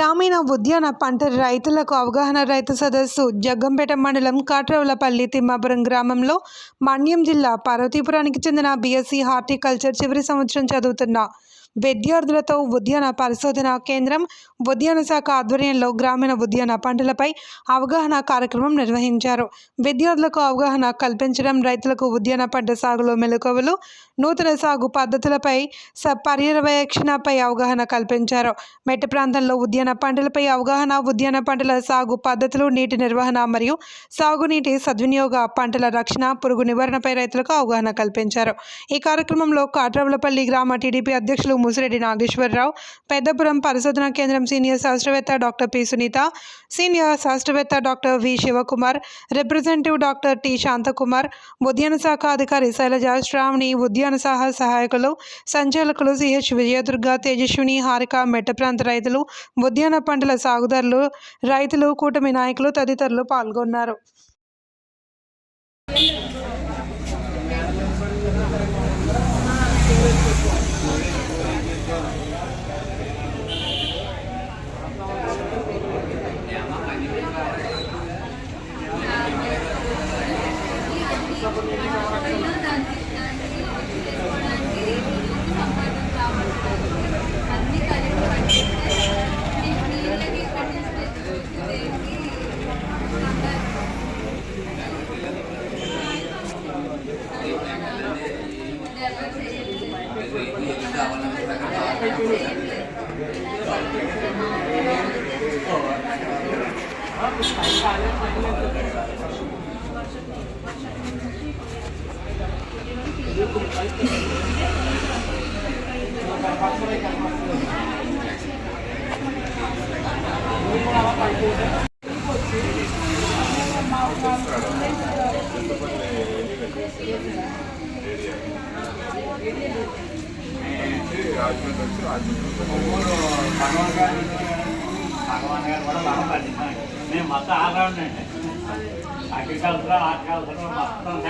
గ్రామీణ ఉద్యాన పంట రైతులకు అవగాహన రైతు సదస్సు జగ్గంపేట మండలం కాట్రవులపల్లి తిమ్మాపురం గ్రామంలో మన్యం జిల్లా పార్వతీపురానికి చెందిన బీఎస్సీ హార్టికల్చర్ చివరి సంవత్సరం చదువుతున్న విద్యార్థులతో ఉద్యాన పరిశోధన కేంద్రం ఉద్యాన శాఖ ఆధ్వర్యంలో గ్రామీణ ఉద్యాన పంటలపై అవగాహన కార్యక్రమం నిర్వహించారు. విద్యార్థులకు అవగాహన కల్పించడం, రైతులకు ఉద్యాన పంట సాగులో మెలకువలు, నూతన సాగు పద్ధతులపై పర్యవేక్షణపై అవగాహన కల్పించారు. మెట్ట ప్రాంతంలో ఉద్యాన పంటలపై అవగాహన, ఉద్యాన పంటల సాగు పద్ధతులు, నీటి నిర్వహణ మరియు సాగునీటి సద్వినియోగ, పంటల రక్షణ, పురుగు నివారణపై రైతులకు అవగాహన కల్పించారు. ఈ కార్యక్రమంలో కాట్రవులపల్లి గ్రామ టీడీపీ అధ్యక్షులు ముసిరెడ్డి నాగేశ్వరరావు, పెద్దపురం పరిశోధనా కేంద్రం సీనియర్ శాస్త్రవేత్త డాక్టర్ పి సునీత, సీనియర్ శాస్త్రవేత్త doctor V Sivakumar, representative doctor T Santhakumar, ఉద్యాన శాఖ అధికారి శైలజ, శ్రావణి, ఉద్యాన శాఖ సహాయకులు, సంచాలకులు సిహెచ్ విజయదుర్గ, తేజస్విని, హారిక, మెట్ట ప్రాంత రైతులు, ఉద్యాన పంటల సాగుదారులు, రైతులు, కూటమి నాయకులు తదితరులు పాల్గొన్నారు. భగవాన్ గారు కూడా బాగా పండిస్తాను. మేము మొత్తం ఆల్రౌండ్ అండి, అగ్రికల్చర్, హార్టికల్చర్ మొత్తం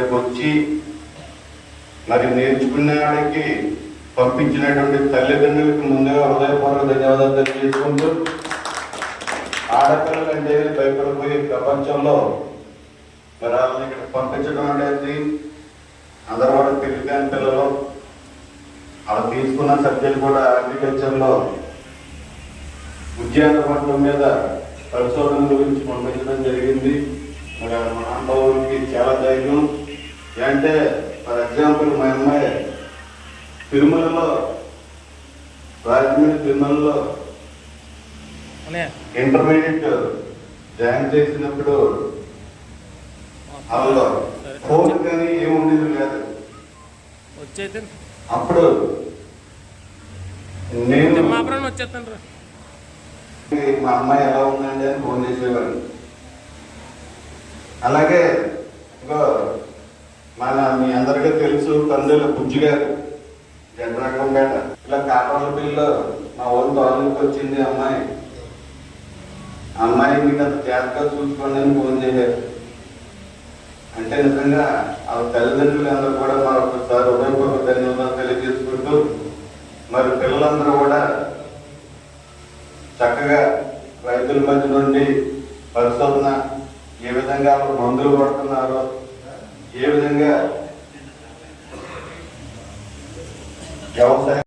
ఇక్కడికి వచ్చి మరి నేర్చుకునేవాడికి పంపించినటువంటి తల్లిదండ్రులకి ముందుగా హృదయపూర్వక ధన్యవాదాలు తెలియజేసుకుంటూ, ఆడపిల్లలు అంటే భయపడిపోయి ప్రపంచంలో మరి వాళ్ళని ఇక్కడ పంపించడం అనేది అందరూ కూడా తెలియని పిల్లలు. వాళ్ళు తీసుకున్న సబ్జెక్ట్ కూడా అగ్రికల్చర్లో ఉద్యాన పంటల మీద పరిశోధన గురించి పంపించడం జరిగింది. మరి మన అనుభవానికి చాలా ధైర్యం. అంటే ఫర్ ఎగ్జాంపుల్ మా అమ్మాయి తిరుమలలో, రాజమండ్రి తిరుమలలో ఇంటర్మీడియట్ జాయిన్ చేసినప్పుడు అందులో ఫోన్ కానీ ఏముండేది లేదు. అప్పుడు నేను మా అమ్మాయి ఎలా ఉందండి అని ఫోన్ చేసేవాడిని. అలాగే మీ అందరికీ తెలుసు కందుల బుజ్జి గారు జనరకంపేట, ఇలా కాపాల పిల్లలు మా ఊరు తోటలోకి వచ్చింది అమ్మాయి. అమ్మాయి మీకు అంత జాగ్రత్తగా చూసుకోండి అని ఫోన్ చేశారు. అంటే నిజంగా ఆ తల్లిదండ్రులు అందరూ కూడా మరొకసారి హృదయపూర్వక ధన్యవాదాలు తెలియజేసుకుంటూ, మరి పిల్లలందరూ కూడా చక్కగా రైతుల మధ్య నుండి పరిశోధన, ఏ విధంగా మందులు పడుతున్నారో, ఏ విధంగా వ్యవసాయం